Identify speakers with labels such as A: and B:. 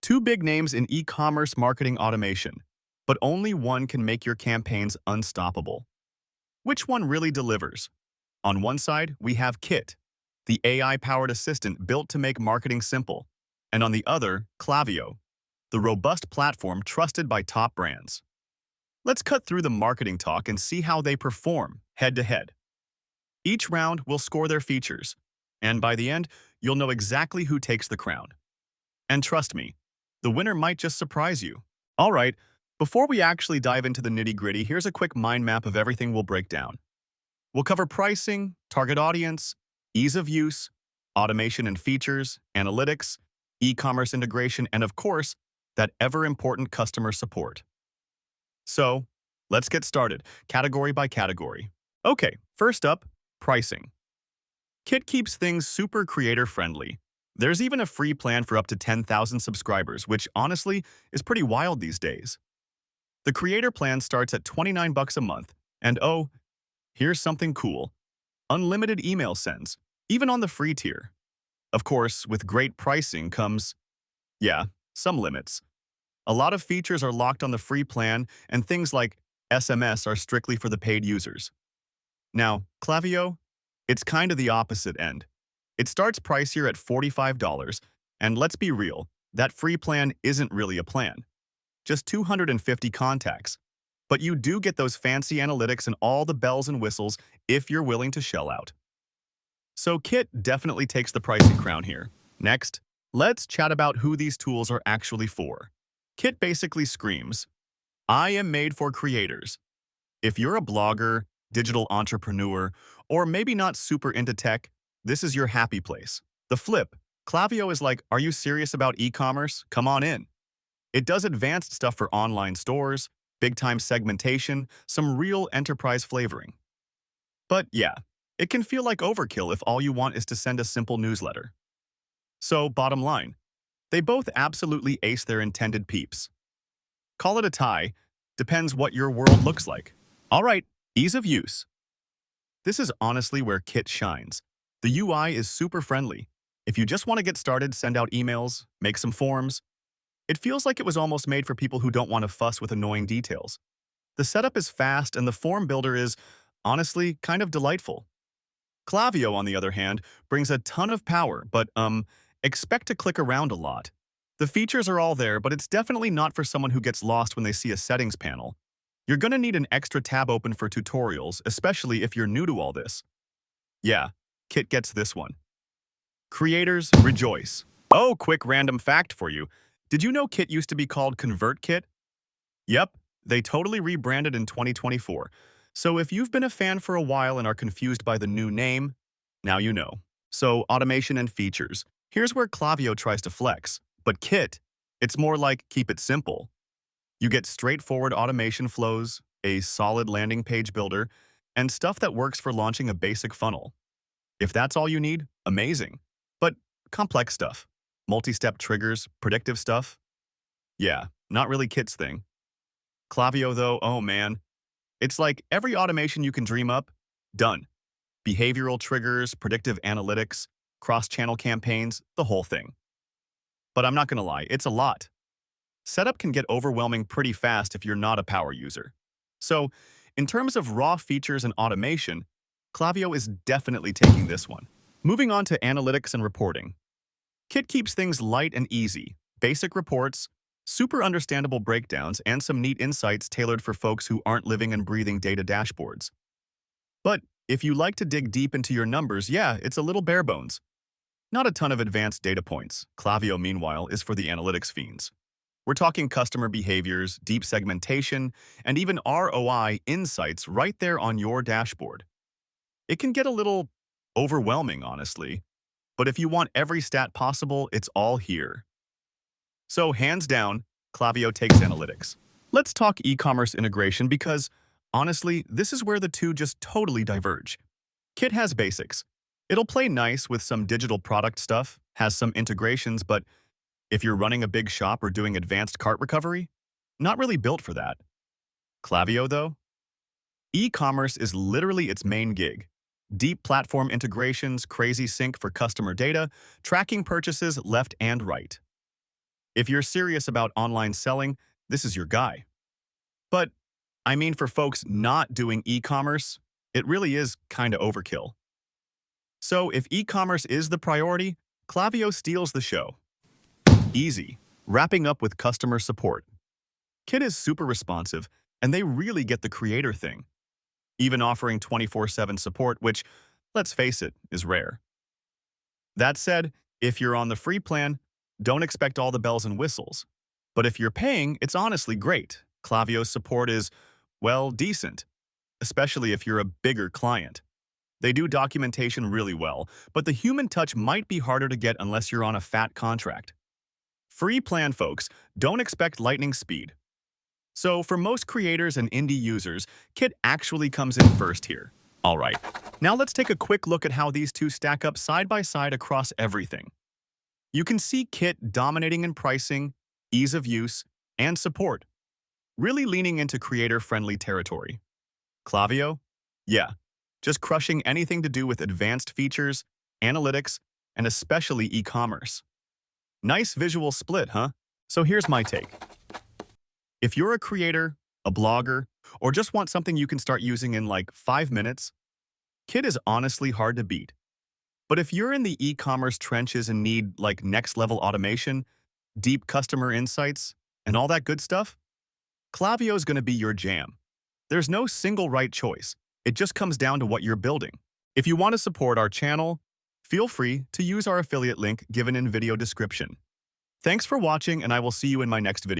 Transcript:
A: Two big names in e-commerce marketing automation, but only one can make your campaigns unstoppable. Which one really delivers? On one side, we have Kit, the AI-powered assistant built to make marketing simple, and on the other, Klaviyo, the robust platform trusted by top brands. Let's cut through the marketing talk and see how they perform head-to-head. Each round will score their features, and by the end, you'll know exactly who takes the crown. And trust me, the winner might just surprise you. All right, before we actually dive into the nitty-gritty, here's a quick mind map of everything we'll break down. We'll cover pricing, target audience, ease of use, automation and features, analytics, e-commerce integration, and of course, that ever-important customer support. So, let's get started, category by category. Okay, first up, pricing. Kit keeps things super creator-friendly. There's even a free plan for up to 10,000 subscribers, which honestly is pretty wild these days. The creator plan starts at $29 a month, and oh, here's something cool. Unlimited email sends, even on the free tier. Of course, with great pricing comes, some limits. A lot of features are locked on the free plan, and things like SMS are strictly for the paid users. Now, Klaviyo, it's kind of the opposite end. It starts pricier at $45, and let's be real, that free plan isn't really a plan. Just 250 contacts. But you do get those fancy analytics and all the bells and whistles if you're willing to shell out. So Kit definitely takes the pricing crown here. Next, let's chat about who these tools are actually for. Kit basically screams, I am made for creators. If you're a blogger, digital entrepreneur, or maybe not super into tech, this is your happy place. The flip, Klaviyo is like, are you serious about e-commerce? Come on in. It does advanced stuff for online stores, big-time segmentation, some real enterprise flavoring. But yeah, it can feel like overkill if all you want is to send a simple newsletter. So, bottom line, they both absolutely ace their intended peeps. Call it a tie, depends what your world looks like. All right, ease of use. This is honestly where Kit shines. The UI is super friendly. If you just want to get started, send out emails, make some forms. It feels like it was almost made for people who don't want to fuss with annoying details. The setup is fast and the form builder is, honestly, kind of delightful. Klaviyo, on the other hand, brings a ton of power, but expect to click around a lot. The features are all there, but it's definitely not for someone who gets lost when they see a settings panel. You're gonna need an extra tab open for tutorials, especially if you're new to all this. Yeah, Kit gets this one. Creators, rejoice. Oh, quick random fact for you. Did you know Kit used to be called ConvertKit? Yep, they totally rebranded in 2024. So if you've been a fan for a while and are confused by the new name, now you know. So automation and features. Here's where Klaviyo tries to flex. But Kit, it's more like keep it simple. You get straightforward automation flows, a solid landing page builder, and stuff that works for launching a basic funnel. If that's all you need, amazing. But complex stuff, multi-step triggers, predictive stuff, yeah, not really Kit's thing. Klaviyo though, oh man. It's like every automation you can dream up, done. Behavioral triggers, predictive analytics, cross-channel campaigns, the whole thing. But I'm not gonna lie, it's a lot. Setup can get overwhelming pretty fast if you're not a power user. So, in terms of raw features and automation, Klaviyo is definitely taking this one. Moving on to analytics and reporting. Kit keeps things light and easy, basic reports, super understandable breakdowns, and some neat insights tailored for folks who aren't living and breathing data dashboards. But if you like to dig deep into your numbers, yeah, it's a little bare bones. Not a ton of advanced data points. Klaviyo, meanwhile, is for the analytics fiends. We're talking customer behaviors, deep segmentation, and even ROI insights right there on your dashboard. It can get a little overwhelming, honestly, but if you want every stat possible, it's all here. So, hands down, Klaviyo takes analytics. Let's talk e-commerce integration because, honestly, this is where the two just totally diverge. Kit has basics. It'll play nice with some digital product stuff, has some integrations, but if you're running a big shop or doing advanced cart recovery, not really built for that. Klaviyo, though? E-commerce is literally its main gig. Deep platform integrations, crazy sync for customer data, tracking purchases left and right. If you're serious about online selling, this is your guy. But, I mean, for folks not doing e-commerce, it really is kinda overkill. So if e-commerce is the priority, Klaviyo steals the show. Easy, wrapping up with customer support. Kit is super responsive, and they really get the creator thing, even offering 24/7 support, which, let's face it, is rare. That said, if you're on the free plan, don't expect all the bells and whistles. But if you're paying, it's honestly great. Klaviyo's support is, well, decent, especially if you're a bigger client. They do documentation really well, but the human touch might be harder to get unless you're on a fat contract. Free plan folks, don't expect lightning speed. So for most creators and indie users, Kit actually comes in first here. All right, now let's take a quick look at how these two stack up side by side across everything. You can see Kit dominating in pricing, ease of use, and support, really leaning into creator-friendly territory. Klaviyo? Yeah, just crushing anything to do with advanced features, analytics, and especially e-commerce. Nice visual split, huh? So here's my take. If you're a creator, a blogger, or just want something you can start using in like 5 minutes, Kit is honestly hard to beat. But if you're in the e-commerce trenches and need like next-level automation, deep customer insights, and all that good stuff, Klaviyo is going to be your jam. There's no single right choice. It just comes down to what you're building. If you want to support our channel, feel free to use our affiliate link given in video description. Thanks for watching, and I will see you in my next video.